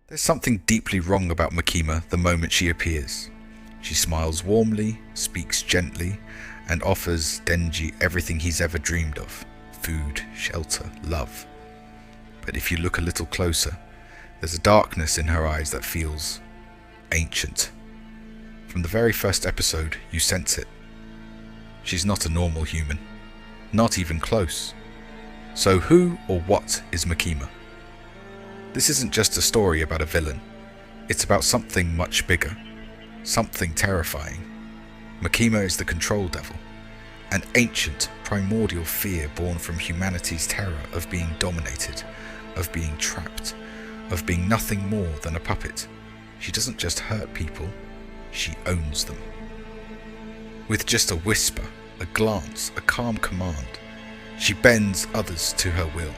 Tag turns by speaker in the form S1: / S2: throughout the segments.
S1: There's something deeply wrong about Makima the moment she appears. She smiles warmly, speaks gently, and offers Denji everything he's ever dreamed of: food, shelter, love. But if you look a little closer, there's a darkness in her eyes that feels ancient. From the very first episode, you sense it. She's not a normal human, not even close. So who or what is Makima? This isn't just a story about a villain. It's about something much bigger, something terrifying. Makima is the control devil, an ancient, primordial fear born from humanity's terror of being dominated, of being trapped, of being nothing more than a puppet. She doesn't just hurt people, she owns them. With just a whisper, a glance, a calm command, she bends others to her will.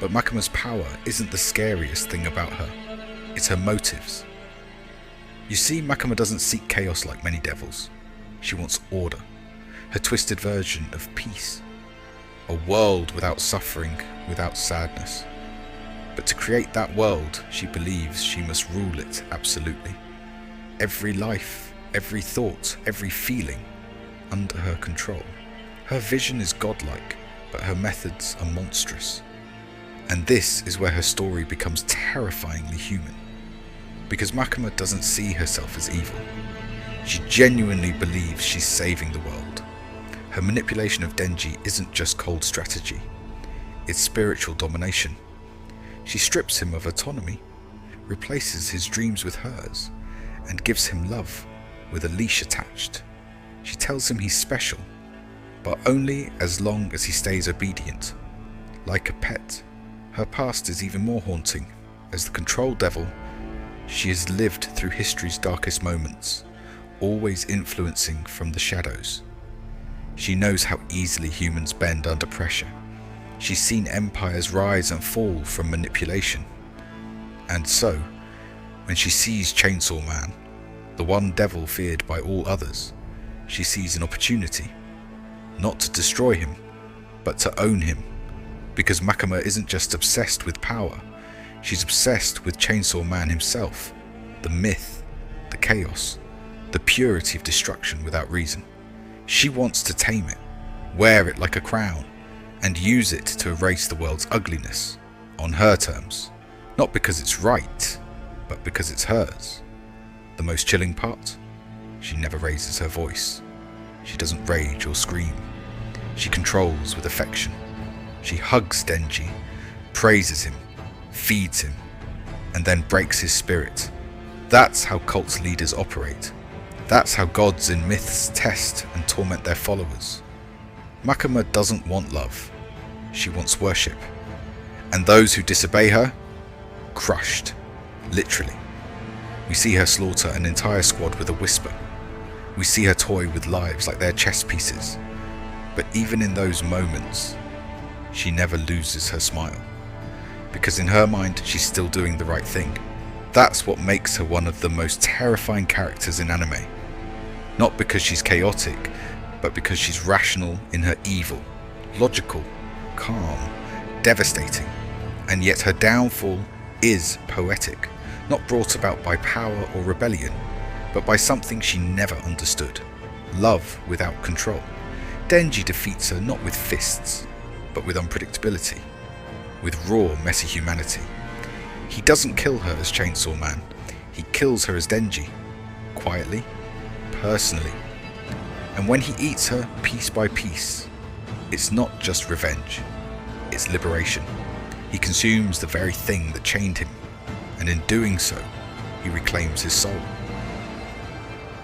S1: But Makima's power isn't the scariest thing about her, it's her motives. You see, Makima doesn't seek chaos like many devils. She wants order, her twisted version of peace. A world without suffering, without sadness. But to create that world, she believes she must rule it absolutely. Every life, every thought, every feeling under her control. Her vision is godlike, but her methods are monstrous. And this is where her story becomes terrifyingly human. Because Makima doesn't see herself as evil. She genuinely believes she's saving the world. Her manipulation of Denji isn't just cold strategy, it's spiritual domination. She strips him of autonomy, replaces his dreams with hers, and gives him love with a leash attached. She tells him he's special, but only as long as he stays obedient, like a pet. Her past is even more haunting. As the control devil, she has lived through history's darkest moments, always influencing from the shadows. She knows how easily humans bend under pressure. She's seen empires rise and fall from manipulation. And so, when she sees Chainsaw Man, the one devil feared by all others, she sees an opportunity, not to destroy him, but to own him. Because Makima isn't just obsessed with power, she's obsessed with Chainsaw Man himself, the myth, the chaos, the purity of destruction without reason. She wants to tame it, wear it like a crown, and use it to erase the world's ugliness, on her terms. Not because it's right, but because it's hers. The most chilling part? She never raises her voice. She doesn't rage or scream. She controls with affection. She hugs Denji, praises him, feeds him, and then breaks his spirit. That's how cult leaders operate. That's how gods in myths test and torment their followers. Makima doesn't want love. She wants worship. And those who disobey her, crushed. Literally. We see her slaughter an entire squad with a whisper. We see her toy with lives like they're chess pieces. But even in those moments, she never loses her smile. Because in her mind, she's still doing the right thing. That's what makes her one of the most terrifying characters in anime. Not because she's chaotic, but because she's rational in her evil, logical, calm, devastating. And yet her downfall is poetic, not brought about by power or rebellion, but by something she never understood: love without control. Denji defeats her not with fists, but with unpredictability, with raw, messy humanity. He doesn't kill her as Chainsaw Man, he kills her as Denji, quietly, personally. And when he eats her piece by piece, it's not just revenge, it's liberation. He consumes the very thing that chained him, and in doing so, he reclaims his soul.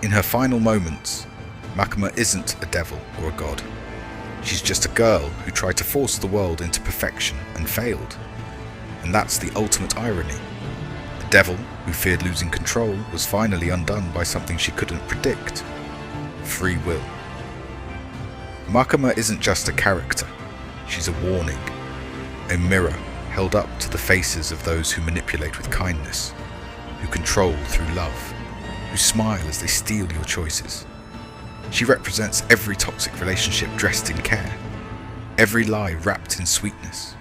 S1: In her final moments, Makima isn't a devil or a god. She's just a girl who tried to force the world into perfection and failed. And that's the ultimate irony. The devil, who feared losing control, was finally undone by something she couldn't predict: free will. Makima isn't just a character, she's a warning, a mirror held up to the faces of those who manipulate with kindness, who control through love, who smile as they steal your choices. She represents every toxic relationship dressed in care, every lie wrapped in sweetness.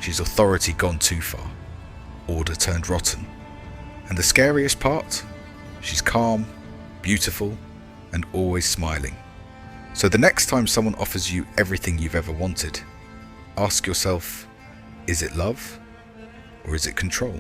S1: She's authority gone too far, order turned rotten, And the scariest part? She's calm, beautiful, and always smiling. So the next time someone offers you everything you've ever wanted, ask yourself, is it love or is it control?